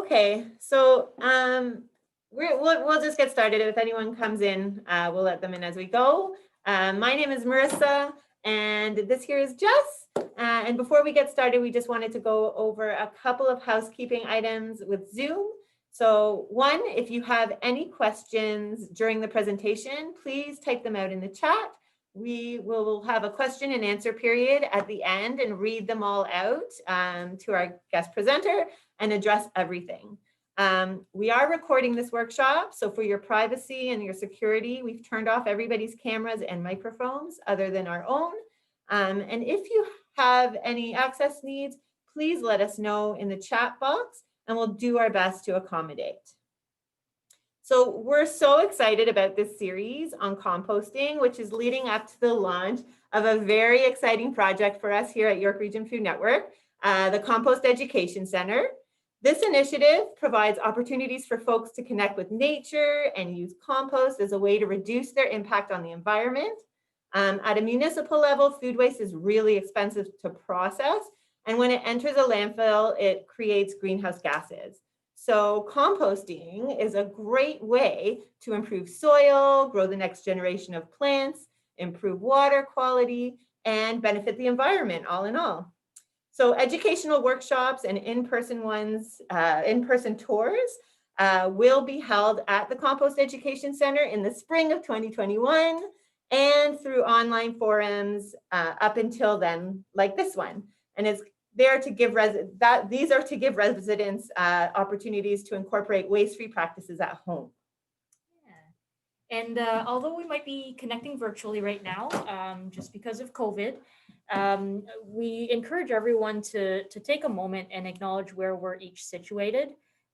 Okay, so we'll just get started. If anyone comes in, we'll let them in as we go. My name is Marissa, and this here is Jess. And before we get started, we just wanted to go over a couple of housekeeping items with Zoom. So one, if you have any questions during the presentation, please type them out in the chat. We will have a question and answer period at the end and read them all out to our guest presenter and address everything. We are recording this workshop, so for your privacy and your security, we've turned off everybody's cameras and microphones other than our own. And if you have any access needs, please let us know in the chat box and we'll do our best to accommodate. So we're so excited about this series on composting, which is leading up to the launch of a very exciting project for us here at York Region Food Network, the Compost Education Center. This initiative provides opportunities for folks to connect with nature and use compost as a way to reduce their impact on the environment. At a municipal level, food waste is really expensive to process, and when it enters a landfill, it creates greenhouse gases. So composting is a great way to improve soil, grow the next generation of plants, improve water quality, and benefit the environment all in all. So educational workshops and in-person tours will be held at the Compost Education Center in the spring of 2021 and through online forums up until then, like this one. And it's there to give these are to give residents opportunities to incorporate waste-free practices at home. Yeah. And although we might be connecting virtually right now, just because of COVID, we encourage everyone to take a moment and acknowledge where we're each situated.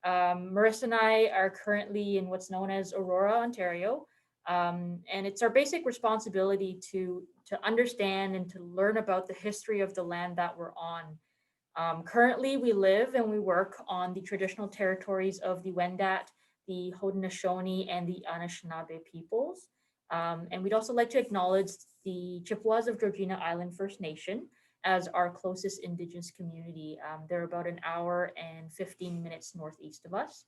Marissa and I are currently in what's known as Aurora, Ontario, and it's our basic responsibility to understand and to learn about the history of the land that we're on. Currently, we live and we work on the traditional territories of the Wendat, the Haudenosaunee, and the Anishinaabe peoples. And we'd also like to acknowledge the Chippewas of Georgina Island First Nation as our closest Indigenous community. They're about an hour and 15 minutes northeast of us.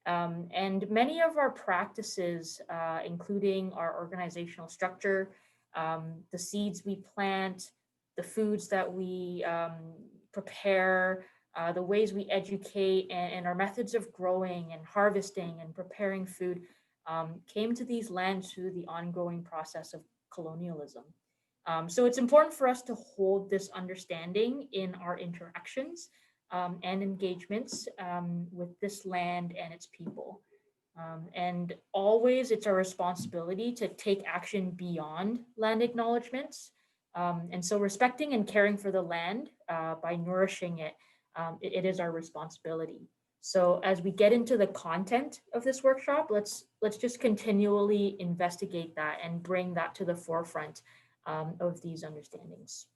And many of our practices, including our organizational structure, the seeds we plant, the foods that we prepare, the ways we educate, and our methods of growing and harvesting and preparing food came to these lands through the ongoing process of colonialism. So it's important for us to hold this understanding in our interactions and engagements with this land and its people. And always it's our responsibility to take action beyond land acknowledgements. And so respecting and caring for the land by nourishing it, it is our responsibility. So as we get into the content of this workshop, let's just continually investigate that and bring that to the forefront of these understandings.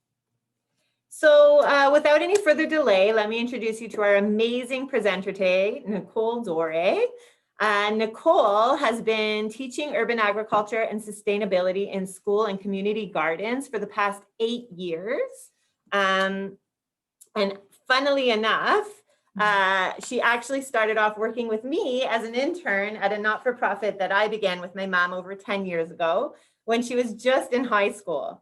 So without any further delay, let me introduce you to our amazing presenter today, Nicole Doray. Nicole has been teaching urban agriculture and sustainability in school and community gardens for the past 8 years. And funnily enough, she actually started off working with me as an intern at a not-for-profit that I began with my mom over 10 years ago when she was just in high school.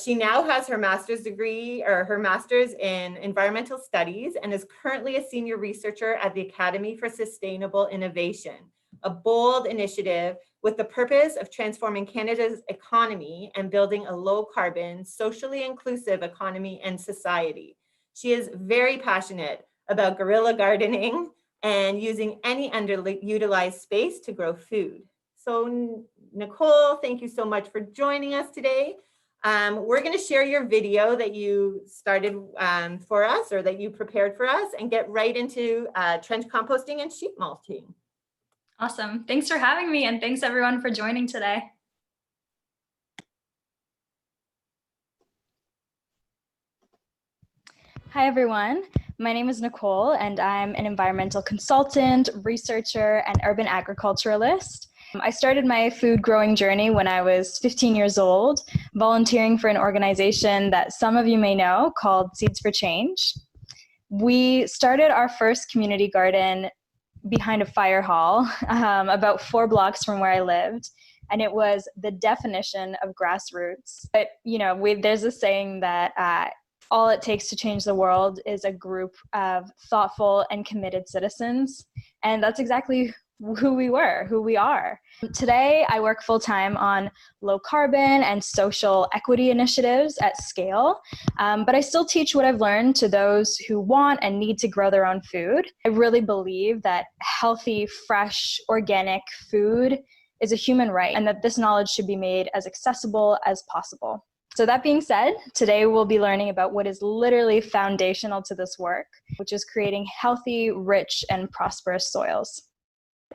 She now has her master's degree or her master's in environmental studies and is currently a senior researcher at the Academy for Sustainable Innovation, a bold initiative with the purpose of transforming Canada's economy and building a low carbon, socially inclusive economy and society. She is very passionate about guerrilla gardening and using any underutilized space to grow food. So Nicole, thank you so much for joining us today. We're going to share your video that you started for us or that you prepared for us and get right into trench composting and sheep mulching. Awesome. Thanks for having me, and thanks everyone for joining today. Hi everyone, my name is Nicole and I'm an environmental consultant, researcher, and urban agriculturalist. I started my food growing journey when I was 15 years old, volunteering for an organization that some of you may know called Seeds for Change. We started our first community garden behind a fire hall, about 4 blocks from where I lived. And it was the definition of grassroots. But, there's a saying that all it takes to change the world is a group of thoughtful and committed citizens. And that's exactly who we are. Today, I work full-time on low carbon and social equity initiatives at scale, but I still teach what I've learned to those who want and need to grow their own food. I really believe that healthy, fresh, organic food is a human right, and that this knowledge should be made as accessible as possible. So that being said, today we'll be learning about what is literally foundational to this work, which is creating healthy, rich, and prosperous soils.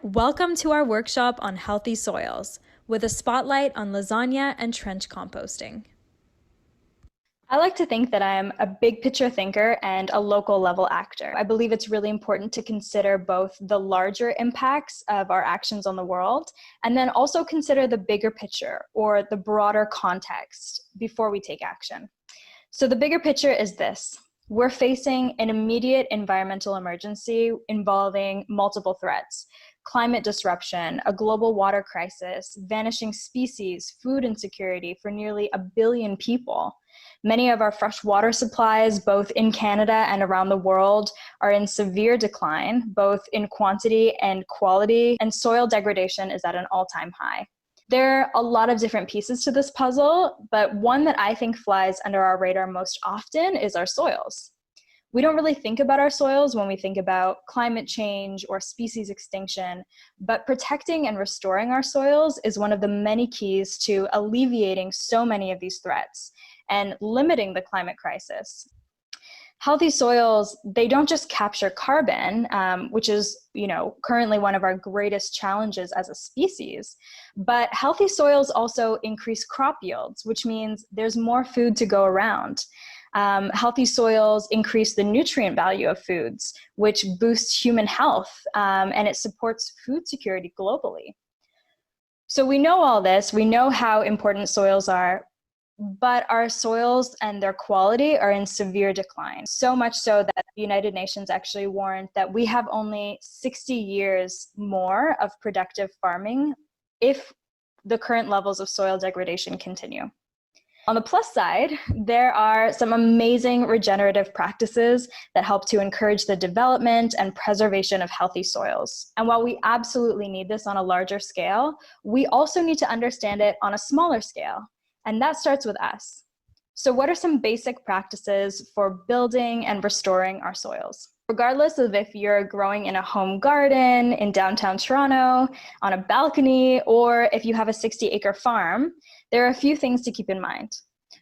Welcome to our workshop on healthy soils, with a spotlight on lasagna and trench composting. I like to think that I'm a big picture thinker and a local level actor. I believe it's really important to consider both the larger impacts of our actions on the world, and then also consider the bigger picture or the broader context before we take action. So the bigger picture is this. We're facing an immediate environmental emergency involving multiple threats: climate disruption, a global water crisis, vanishing species, food insecurity for nearly 1 billion people. Many of our fresh water supplies, both in Canada and around the world, are in severe decline, both in quantity and quality, and soil degradation is at an all-time high. There are a lot of different pieces to this puzzle, but one that I think flies under our radar most often is our soils. We don't really think about our soils when we think about climate change or species extinction, but protecting and restoring our soils is one of the many keys to alleviating so many of these threats and limiting the climate crisis. Healthy soils, they don't just capture carbon, which is, currently one of our greatest challenges as a species, but healthy soils also increase crop yields, which means there's more food to go around. Healthy soils increase the nutrient value of foods, which boosts human health, and it supports food security globally. So we know all this, we know how important soils are, but our soils and their quality are in severe decline. So much so that the United Nations actually warned that we have only 60 years more of productive farming if the current levels of soil degradation continue. On the plus side, there are some amazing regenerative practices that help to encourage the development and preservation of healthy soils. And while we absolutely need this on a larger scale, we also need to understand it on a smaller scale. And that starts with us. So what are some basic practices for building and restoring our soils? Regardless of if you're growing in a home garden in downtown Toronto, on a balcony, or if you have a 60-acre farm, there are a few things to keep in mind.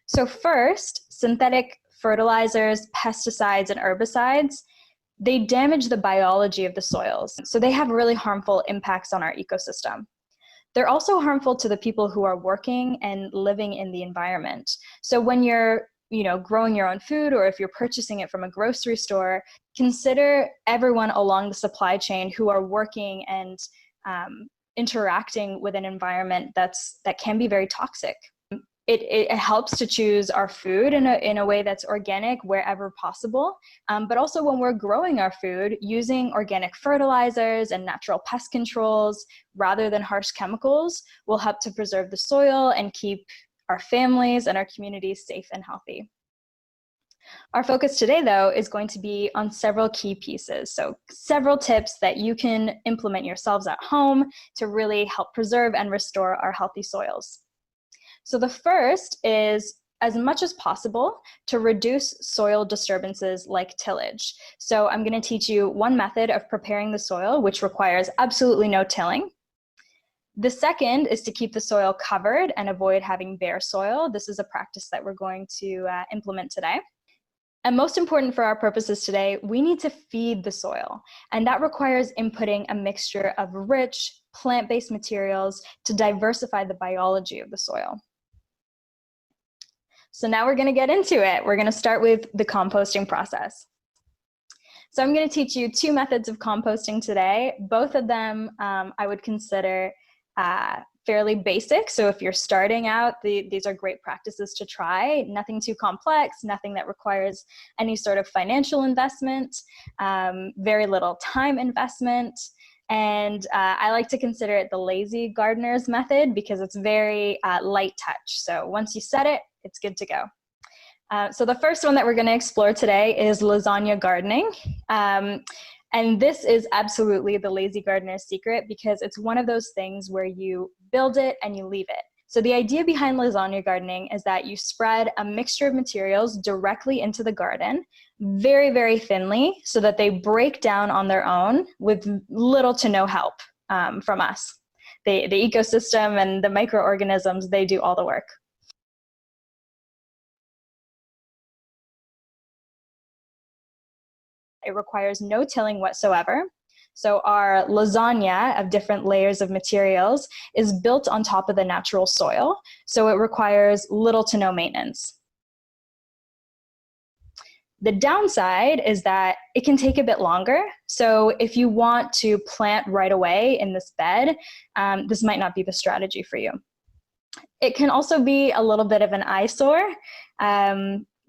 So first, synthetic fertilizers, pesticides, and herbicides, they damage the biology of the soils. So they have really harmful impacts on our ecosystem. They're also harmful to the people who are working and living in the environment. So when you're growing your own food, or if you're purchasing it from a grocery store, consider everyone along the supply chain who are working and interacting with an environment that can be very toxic. It helps to choose our food in a way that's organic wherever possible, but also when we're growing our food, using organic fertilizers and natural pest controls rather than harsh chemicals will help to preserve the soil and keep our families and our communities safe and healthy. Our focus today, though, is going to be on several key pieces. So several tips that you can implement yourselves at home to really help preserve and restore our healthy soils. So the first is, as much as possible, to reduce soil disturbances like tillage. So I'm going to teach you one method of preparing the soil, which requires absolutely no tilling. The second is to keep the soil covered and avoid having bare soil. This is a practice that we're going to implement today. And most important for our purposes today, we need to feed the soil. And that requires inputting a mixture of rich, plant-based materials to diversify the biology of the soil. So now we're going to get into it. We're going to start with the composting process. So I'm going to teach you 2 methods of composting today. Both of them I would consider fairly basic. So if you're starting out, these are great practices to try. Nothing too complex, nothing that requires any sort of financial investment, very little time investment. And I like to consider it the lazy gardener's method because it's very light touch. So once you set it, it's good to go. So the first one that we're going to explore today is lasagna gardening. And this is absolutely the lazy gardener's secret because it's one of those things where you build it and you leave it. So the idea behind lasagna gardening is that you spread a mixture of materials directly into the garden, very, very thinly, so that they break down on their own with little to no help from us. The ecosystem and the microorganisms, they do all the work. It requires no tilling whatsoever. So our lasagna of different layers of materials is built on top of the natural soil. So it requires little to no maintenance. The downside is that it can take a bit longer. So if you want to plant right away in this bed, this might not be the strategy for you. It can also be a little bit of an eyesore.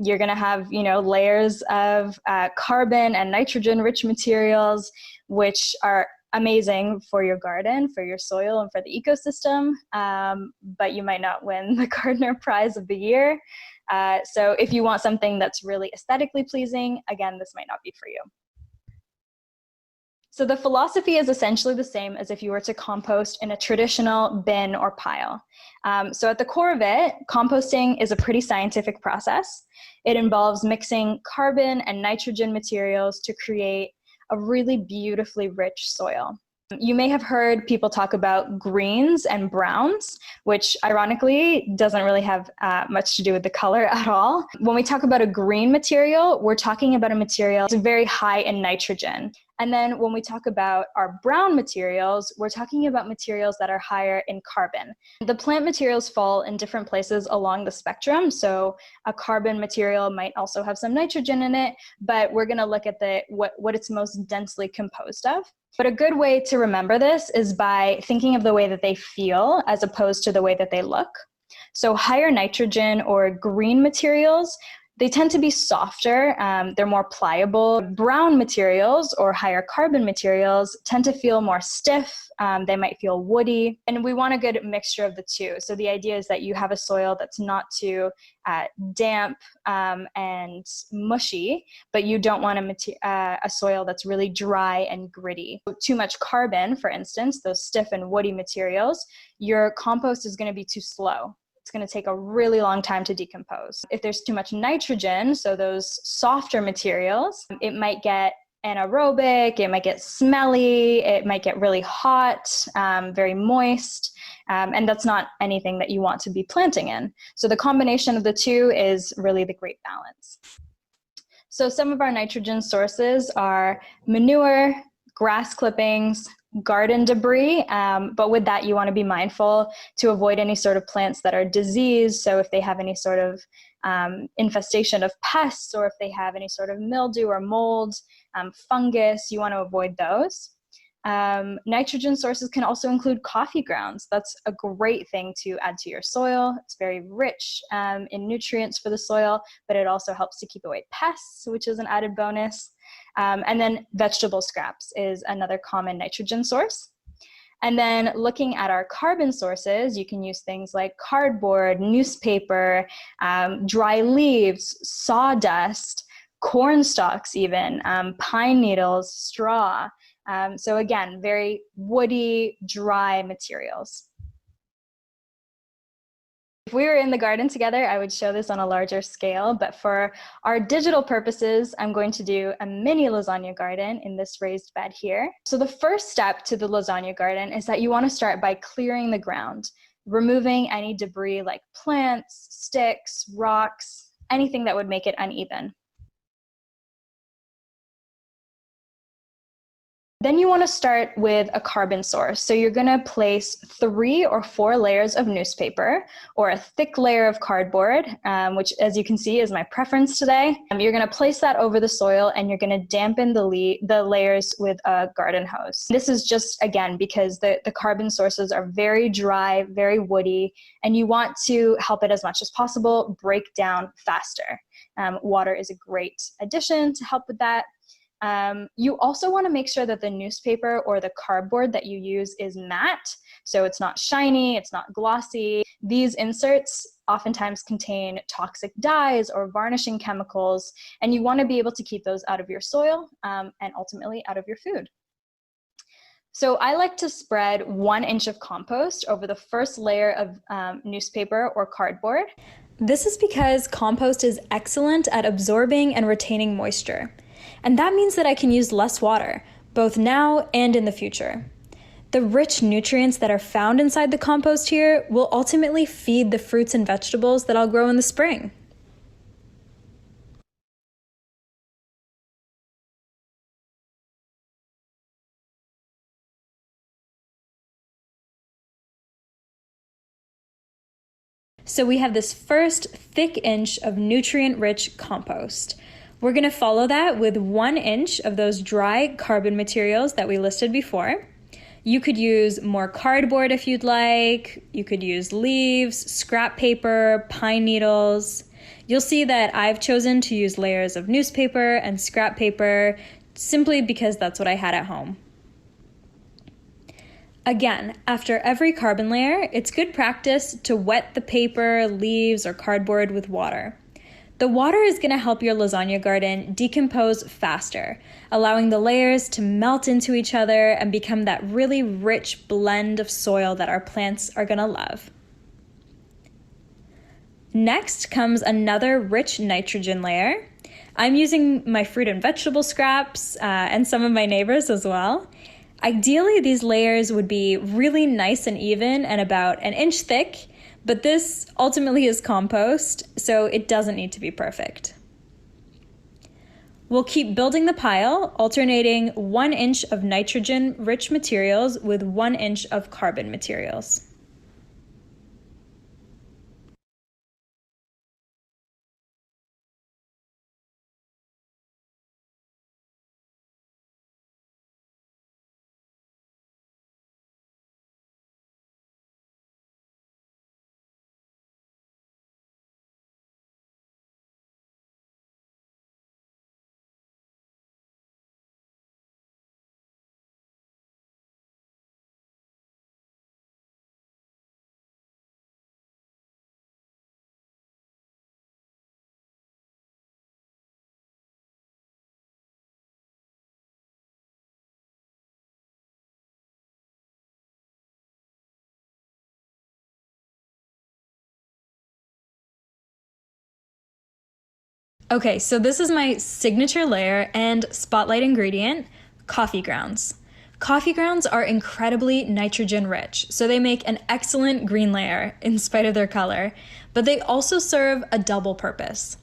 You're going to have, layers of carbon and nitrogen-rich materials, which are amazing for your garden, for your soil, and for the ecosystem. But you might not win the gardener prize of the year. So if you want something that's really aesthetically pleasing, again, this might not be for you. So the philosophy is essentially the same as if you were to compost in a traditional bin or pile. So at the core of it, composting is a pretty scientific process. It involves mixing carbon and nitrogen materials to create a really beautifully rich soil. You may have heard people talk about greens and browns, which ironically doesn't really have much to do with the color at all. When we talk about a green material, we're talking about a material that's very high in nitrogen. And then when we talk about our brown materials, we're talking about materials that are higher in carbon. The plant materials fall in different places along the spectrum. So a carbon material might also have some nitrogen in it, but we're going to look at what it's most densely composed of. But a good way to remember this is by thinking of the way that they feel as opposed to the way that they look. So higher nitrogen or green materials, they tend to be softer, they're more pliable. Brown materials or higher carbon materials tend to feel more stiff, they might feel woody, and we want a good mixture of the two. So the idea is that you have a soil that's not too damp and mushy, but you don't want a soil that's really dry and gritty. Too much carbon, for instance, those stiff and woody materials, your compost is going to be too slow. It's going to take a really long time to decompose. If there's too much nitrogen, so those softer materials, it might get anaerobic, it might get smelly, it might get really hot, very moist, and that's not anything that you want to be planting in. So the combination of the two is really the great balance. So some of our nitrogen sources are manure, grass clippings, garden debris, but with that you want to be mindful to avoid any sort of plants that are diseased. So if they have any sort of infestation of pests, or if they have any sort of mildew or mold, fungus, you want to avoid those. Nitrogen sources can also include coffee grounds. That's a great thing to add to your soil. It's very rich in nutrients for the soil, but it also helps to keep away pests, which is an added bonus. And then vegetable scraps is another common nitrogen source. And then looking at our carbon sources, you can use things like cardboard, newspaper, dry leaves, sawdust, corn stalks even, pine needles, straw. So again, very woody, dry materials. If we were in the garden together, I would show this on a larger scale, but for our digital purposes, I'm going to do a mini lasagna garden in this raised bed here. So the first step to the lasagna garden is that you want to start by clearing the ground, removing any debris like plants, sticks, rocks, anything that would make it uneven. Then you want to start with a carbon source. So you're going to place 3 or 4 layers of newspaper or a thick layer of cardboard, which, as you can see, is my preference today. You're going to place that over the soil and you're going to dampen the layers with a garden hose. This is just, again, because the carbon sources are very dry, very woody, and you want to help it as much as possible break down faster. Water is a great addition to help with that. You also want to make sure that the newspaper or the cardboard that you use is matte, so it's not shiny, it's not glossy. These inserts oftentimes contain toxic dyes or varnishing chemicals, and you want to be able to keep those out of your soil and ultimately out of your food. So I like to spread 1 inch of compost over the first layer of newspaper or cardboard. This is because compost is excellent at absorbing and retaining moisture. And that means that I can use less water, both now and in the future. The rich nutrients that are found inside the compost here will ultimately feed the fruits and vegetables that I'll grow in the spring. So we have this first thick inch of nutrient-rich compost. We're going to follow that with 1 inch of those dry carbon materials that we listed before. You could use more cardboard if you'd like. You could use leaves, scrap paper, pine needles. You'll see that I've chosen to use layers of newspaper and scrap paper simply because that's what I had at home. Again, after every carbon layer, it's good practice to wet the paper, leaves, or cardboard with water. The water is going to help your lasagna garden decompose faster, allowing the layers to melt into each other and become that really rich blend of soil that our plants are going to love. Next comes another rich nitrogen layer. I'm using my fruit and vegetable scraps and some of my neighbors as well. Ideally, these layers would be really nice and even and about 1 inch thick, but this ultimately is compost, so it doesn't need to be perfect. We'll keep building the pile, alternating 1 inch of nitrogen-rich materials with 1 inch of carbon materials. Okay, so this is my signature layer and spotlight ingredient, coffee grounds. Coffee grounds are incredibly nitrogen rich, so they make an excellent green layer in spite of their color, but they also serve a double purpose.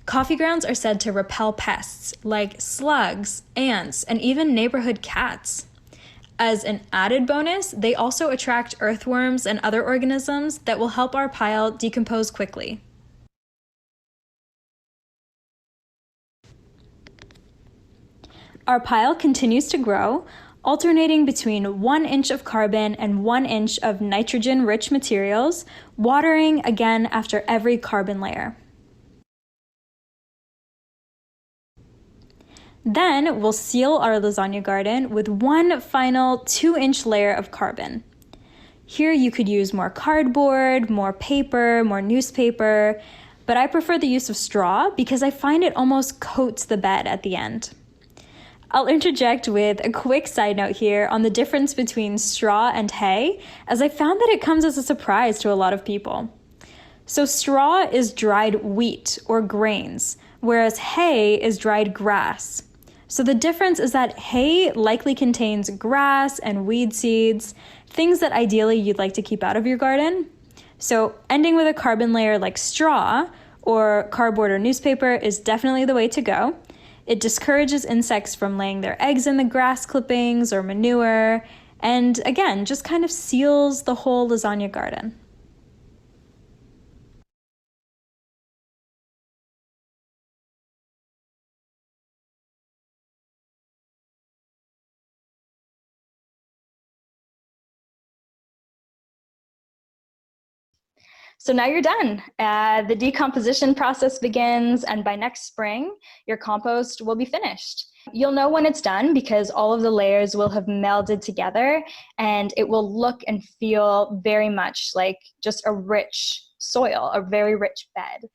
Coffee grounds are said to repel pests like slugs, ants, and even neighborhood cats. As an added bonus, they also attract earthworms and other organisms that will help our pile decompose quickly. Our pile continues to grow, alternating between 1 inch of carbon and 1 inch of nitrogen-rich materials, watering again after every carbon layer. Then we'll seal our lasagna garden with one final 2-inch layer of carbon. Here you could use more cardboard, more paper, more newspaper, but I prefer the use of straw because I find it almost coats the bed at the end. I'll interject with a quick side note here on the difference between straw and hay, as I found that it comes as a surprise to a lot of people. So straw is dried wheat or grains, whereas hay is dried grass. So the difference is that hay likely contains grass and weed seeds, things that ideally you'd like to keep out of your garden. So ending with a carbon layer like straw or cardboard or newspaper is definitely the way to go. It discourages insects from laying their eggs in the grass clippings or manure, and again, just kind of seals the whole lasagna garden. So now you're done. The decomposition process begins, and by next spring, your compost will be finished. You'll know when it's done because all of the layers will have melded together, and it will look and feel very much like just a rich soil, a very rich bed.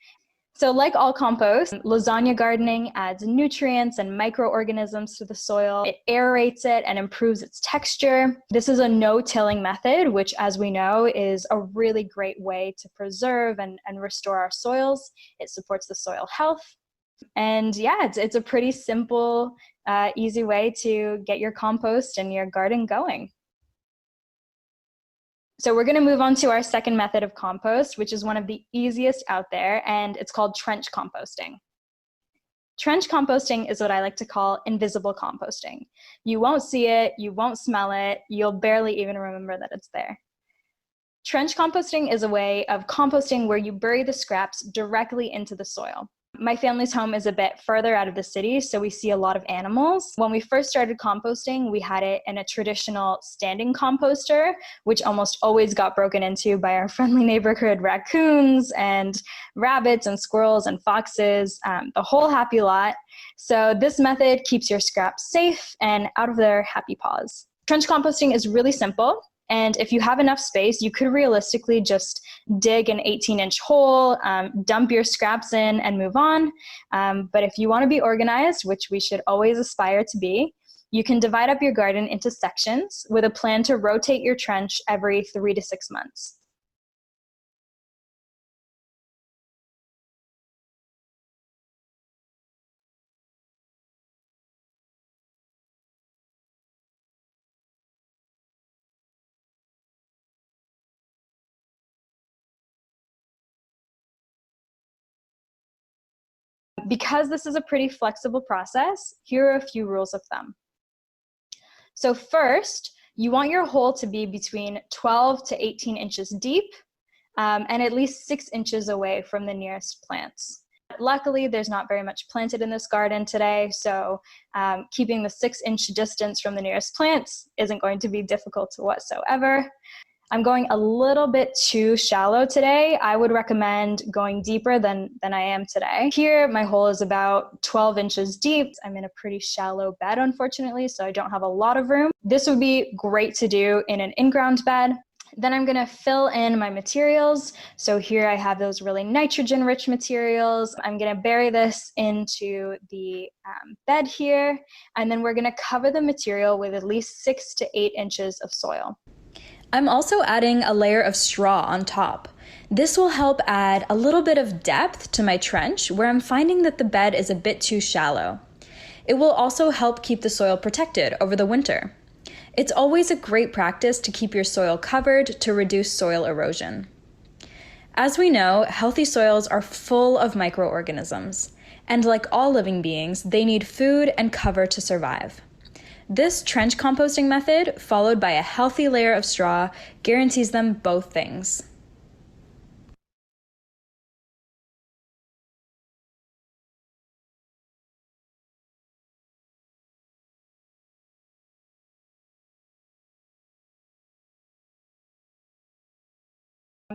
So like all compost, lasagna gardening adds nutrients and microorganisms to the soil. It aerates it and improves its texture. This is a no-tilling method, which, as we know, is a really great way to preserve and restore our soils. It supports the soil health. And yeah, it's a pretty simple, easy way to get your compost and your garden going. So we're going to move on to our second method of compost, which is one of the easiest out there, and it's called trench composting. Trench composting is what I like to call invisible composting. You won't see it, you won't smell it, you'll barely even remember that it's there. Trench composting is a way of composting where you bury the scraps directly into the soil. My family's home is a bit further out of the city, so we see a lot of animals. When we first started composting, we had it in a traditional standing composter, which almost always got broken into by our friendly neighborhood raccoons and rabbits and squirrels and foxes, the whole happy lot. So this method keeps your scraps safe and out of their happy paws. Trench composting is really simple. And if you have enough space, you could realistically just dig an 18-inch hole, dump your scraps in and move on. But if you want to be organized, which we should always aspire to be, you can divide up your garden into sections with a plan to rotate your trench every 3 to 6 months. Because this is a pretty flexible process, here are a few rules of thumb. So first, you want your hole to be between 12 to 18 inches deep and at least 6 inches away from the nearest plants. Luckily, there's not very much planted in this garden today, so keeping the 6-inch distance from the nearest plants isn't going to be difficult whatsoever. I'm going a little bit too shallow today. I would recommend going deeper than I am today. Here, my hole is about 12 inches deep. I'm in a pretty shallow bed, unfortunately, so I don't have a lot of room. This would be great to do in an in-ground bed. Then I'm gonna fill in my materials. So here I have those really nitrogen-rich materials. I'm gonna bury this into the bed here, and then we're gonna cover the material with at least 6 to 8 inches of soil. I'm also adding a layer of straw on top. This will help add a little bit of depth to my trench where I'm finding that the bed is a bit too shallow. It will also help keep the soil protected over the winter. It's always a great practice to keep your soil covered to reduce soil erosion. As we know, healthy soils are full of microorganisms, and like all living beings, they need food and cover to survive. This trench composting method, followed by a healthy layer of straw, guarantees them both things.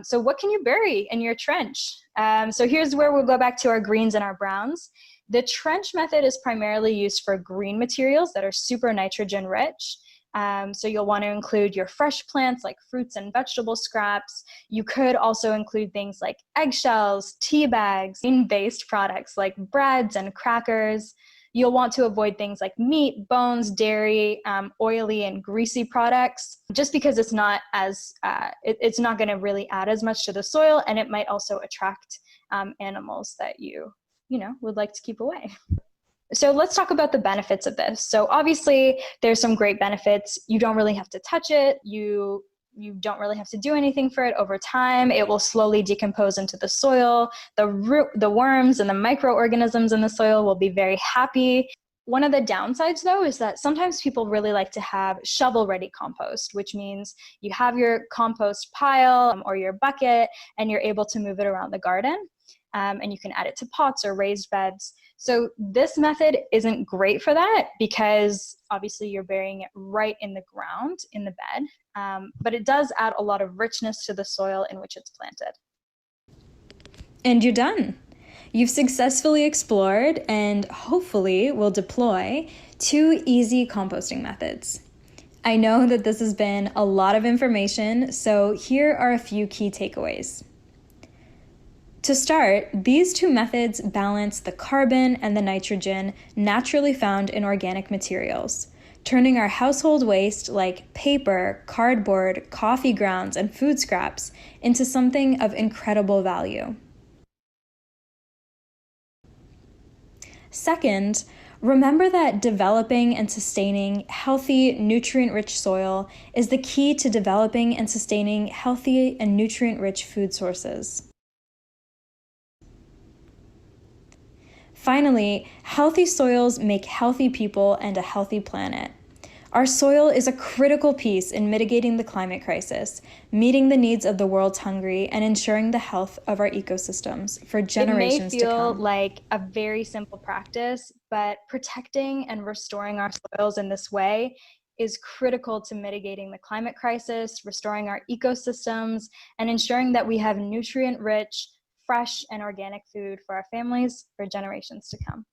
So what can you bury in your trench? So here's where we'll go back to our greens and our browns. The trench method is primarily used for green materials that are super nitrogen rich. So you'll want to include your fresh plants like fruits and vegetable scraps. You could also include things like eggshells, tea bags, bean-based products like breads and crackers. You'll want to avoid things like meat, bones, dairy, oily and greasy products, just because it's not as it's not going to really add as much to the soil, and it might also attract animals that you would like to keep away. So let's talk about the benefits of this. So obviously there's some great benefits. You don't really have to touch it. You you don't really have to do anything for it. Over time, it will slowly decompose into the soil. The worms and the microorganisms in the soil will be very happy. One of the downsides, though, is that sometimes people really like to have shovel-ready compost, which means you have your compost pile or your bucket, and you're able to move it around the garden. And you can add it to pots or raised beds. So this method isn't great for that because obviously you're burying it right in the ground, in the bed, but it does add a lot of richness to the soil in which it's planted. And you're done. You've successfully explored and hopefully will deploy 2 easy composting methods. I know that this has been a lot of information, so here are a few key takeaways. To start, these 2 methods balance the carbon and the nitrogen naturally found in organic materials, turning our household waste like paper, cardboard, coffee grounds, and food scraps into something of incredible value. Second, remember that developing and sustaining healthy, nutrient-rich soil is the key to developing and sustaining healthy and nutrient-rich food sources. Finally, healthy soils make healthy people and a healthy planet. Our soil is a critical piece in mitigating the climate crisis, meeting the needs of the world's hungry, and ensuring the health of our ecosystems for generations to come. It may feel like a very simple practice, but protecting and restoring our soils in this way is critical to mitigating the climate crisis, restoring our ecosystems, and ensuring that we have nutrient-rich, fresh, and organic food for our families for generations to come.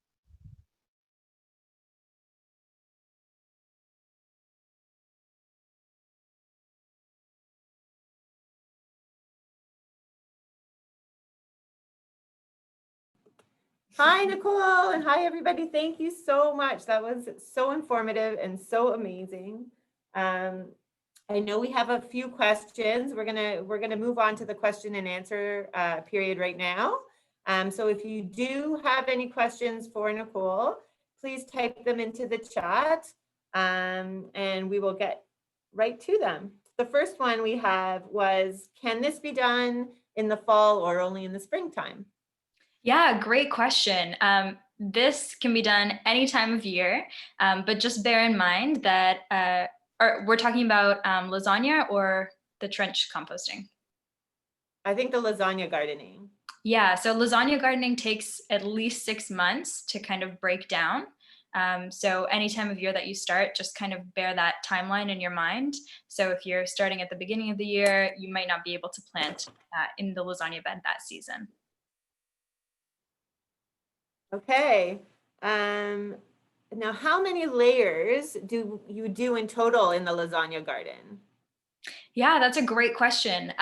Hi, Nicole, and hi, everybody. Thank you so much. That was so informative and so amazing. I know we have a few questions. We're gonna move on to the question and answer period right now. So if you do have any questions for Nicole, please type them into the chat, and we will get right to them. The first one we have was, can this be done in the fall or only in the springtime? Yeah, great question. This can be done any time of year, but just bear in mind that we're talking about lasagna or the trench composting. I think the lasagna gardening. Yeah, so lasagna gardening takes at least 6 months to kind of break down. So any time of year that you start, just kind of bear that timeline in your mind. So if you're starting at the beginning of the year, you might not be able to plant in the lasagna bed that season. Okay. Now, how many layers do you do in total in the lasagna garden? Yeah, that's a great question.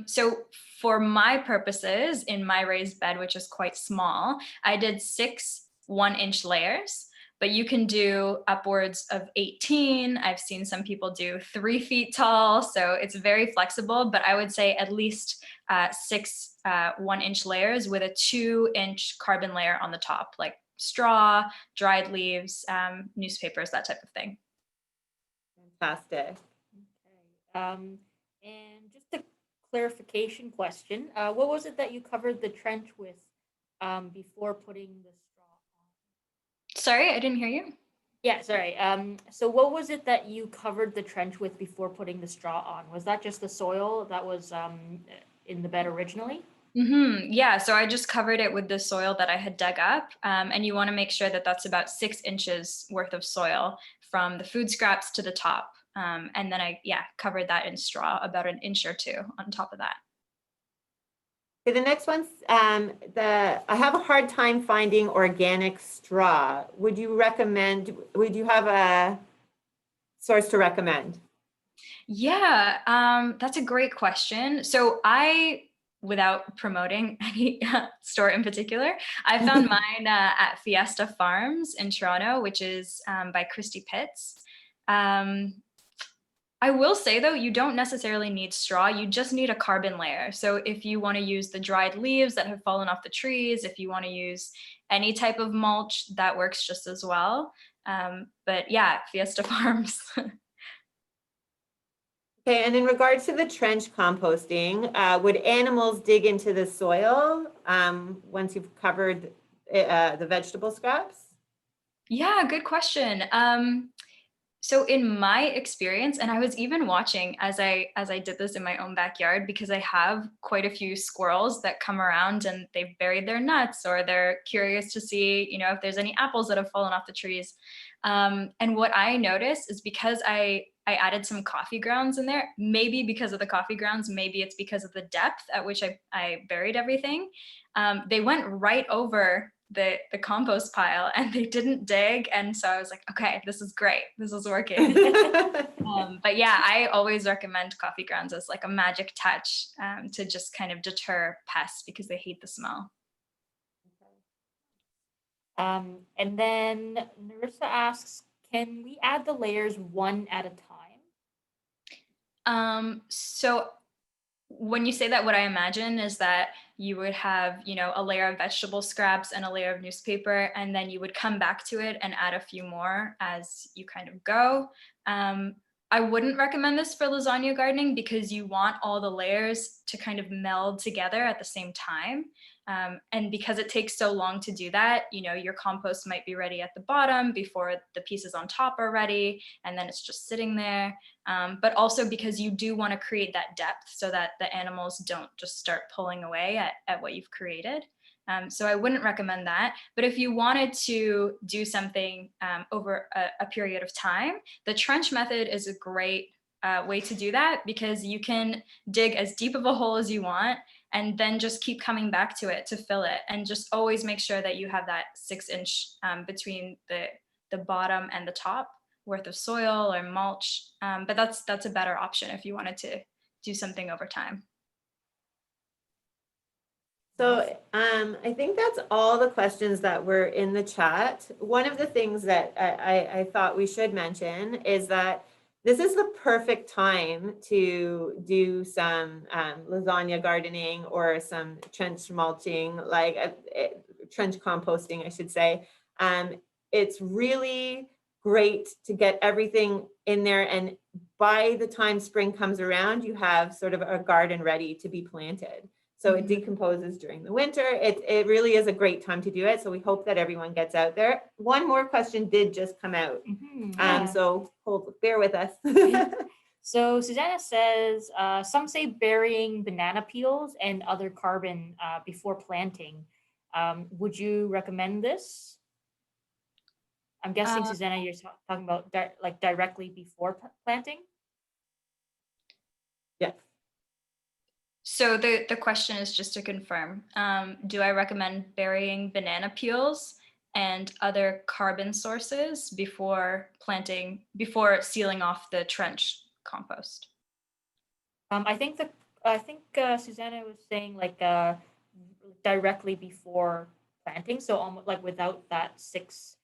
So for my purposes, in my raised bed, which is quite small, I did 6 1-inch layers, but you can do upwards of 18. I've seen some people do 3 feet tall, so it's very flexible, but I would say at least 6 1-inch layers with a 2-inch carbon layer on the top, like straw, dried leaves, newspapers, that type of thing. Fantastic. Okay. And just a clarification question. What was it that you covered the trench with before putting the straw on? Sorry, I didn't hear you. Yeah, sorry. So what was it that you covered the trench with before putting the straw on? Was that just the soil that was in the bed originally? Yeah, so I just covered it with the soil that I had dug up, and you want to make sure that that's about 6 inches worth of soil from the food scraps to the top. And then I covered that in straw, about 1 inch or 2 on top of that. Okay, the next one's I have a hard time finding organic straw. Would you have a source to recommend? Yeah, that's a great question. So without promoting any store in particular, I found mine at Fiesta Farms in Toronto, which is by Christy Pitts. I will say though, you don't necessarily need straw, you just need a carbon layer. So if you want to use the dried leaves that have fallen off the trees, if you want to use any type of mulch, that works just as well. But yeah, Fiesta Farms. Okay, and in regards to the trench composting, would animals dig into the soil once you've covered the vegetable scraps? Yeah, good question. So in my experience, and I was even watching as I did this in my own backyard because I have quite a few squirrels that come around and they've buried their nuts or they're curious to see, if there's any apples that have fallen off the trees. And what I noticed is because I added some coffee grounds in there, maybe because of the coffee grounds, maybe it's because of the depth at which I buried everything. They went right over the compost pile and they didn't dig. And so I was like, okay, this is great. This is working. But yeah, I always recommend coffee grounds as like a magic touch to just kind of deter pests because they hate the smell. And then Narissa asks, can we add the layers one at a time? So when you say that, what I imagine is that you would have, a layer of vegetable scraps and a layer of newspaper, and then you would come back to it and add a few more as you kind of go. I wouldn't recommend this for lasagna gardening because you want all the layers to kind of meld together at the same time. And because it takes so long to do that, your compost might be ready at the bottom before the pieces on top are ready, and then it's just sitting there. But also because you do want to create that depth so that the animals don't just start pulling away at what you've created. So I wouldn't recommend that. But if you wanted to do something over a period of time, the trench method is a great way to do that because you can dig as deep of a hole as you want and then just keep coming back to it to fill it. And just always make sure that you have that 6-inch between the bottom and the top worth of soil or mulch. But that's a better option if you wanted to do something over time. So I think that's all the questions that were in the chat. One of the things that I thought we should mention is that this is the perfect time to do some lasagna gardening or some trench mulching, like trench composting, I should say. It's really great to get everything in there, and by the time spring comes around, you have sort of a garden ready to be planted. So it decomposes during the winter. It really is a great time to do it. So we hope that everyone gets out there. One more question did just come out. So bear with us. So Susanna says, some say burying banana peels and other carbon before planting. Would you recommend this? I'm guessing, Susanna, you're talking about directly before planting? Yes. So the question is just to confirm, do I recommend burying banana peels and other carbon sources before sealing off the trench compost? I think Susanna was saying directly before planting, so almost like without that 6.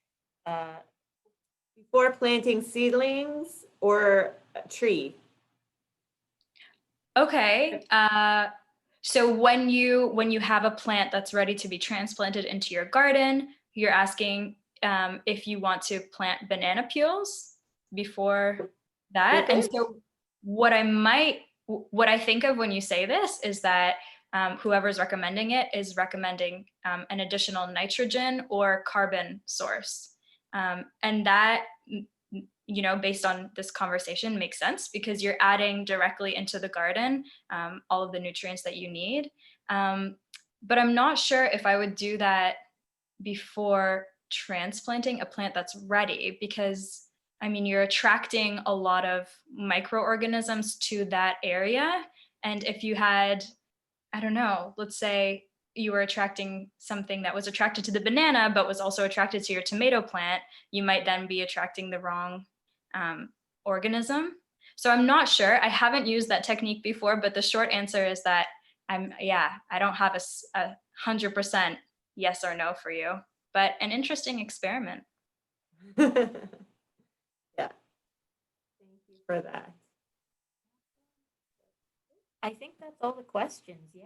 Before planting seedlings or a tree. Okay. So when you have a plant that's ready to be transplanted into your garden, you're asking if you want to plant banana peels before that. Okay. And so what I think of when you say this is that whoever's recommending it is recommending an additional nitrogen or carbon source. And that, based on this conversation, makes sense because you're adding directly into the garden all of the nutrients that you need. But I'm not sure if I would do that before transplanting a plant that's ready because, you're attracting a lot of microorganisms to that area. And if you had, I don't know, let's say you were attracting something that was attracted to the banana, but was also attracted to your tomato plant, you might then be attracting the wrong organism. So I'm not sure. I haven't used that technique before, but the short answer is that I don't have a 100% yes or no for you, but an interesting experiment. Yeah. Thank you for that. I think that's all the questions. Yeah.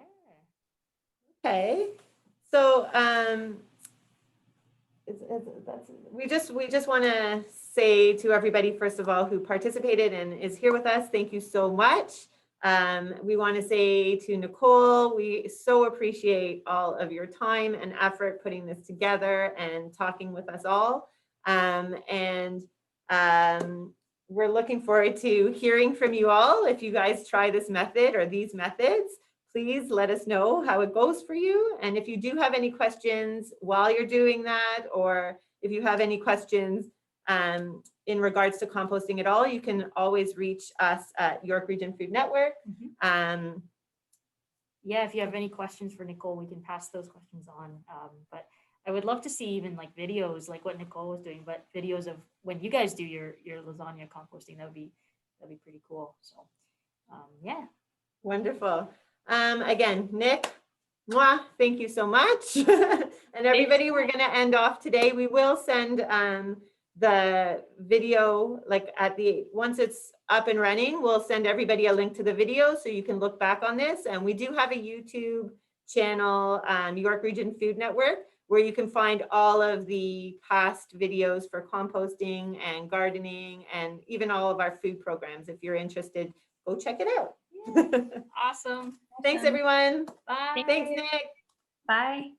Okay. So we just want to say to everybody, first of all, who participated and is here with us, thank you so much. We want to say to Nicole, we so appreciate all of your time and effort putting this together and talking with us all. We're looking forward to hearing from you all. If you guys try this method or these methods, please let us know how it goes for you. And if you do have any questions while you're doing that, or if you have any questions in regards to composting at all, you can always reach us at York Region Food Network. Yeah, if you have any questions for Nicole, we can pass those questions on. But I would love to see even like videos like what Nicole was doing, but videos of when you guys do your lasagna composting. That'd be pretty cool. So yeah. Wonderful. Again, Nick, mwah, thank you so much. And everybody, we're going to end off today. We will send the video like once it's up and running, we'll send everybody a link to the video so you can look back on this. And we do have a YouTube channel, York Region Food Network, where you can find all of the past videos for composting and gardening and even all of our food programs. If you're interested, go check it out. Awesome. Thanks, everyone. Bye. Thanks, Nick. Bye.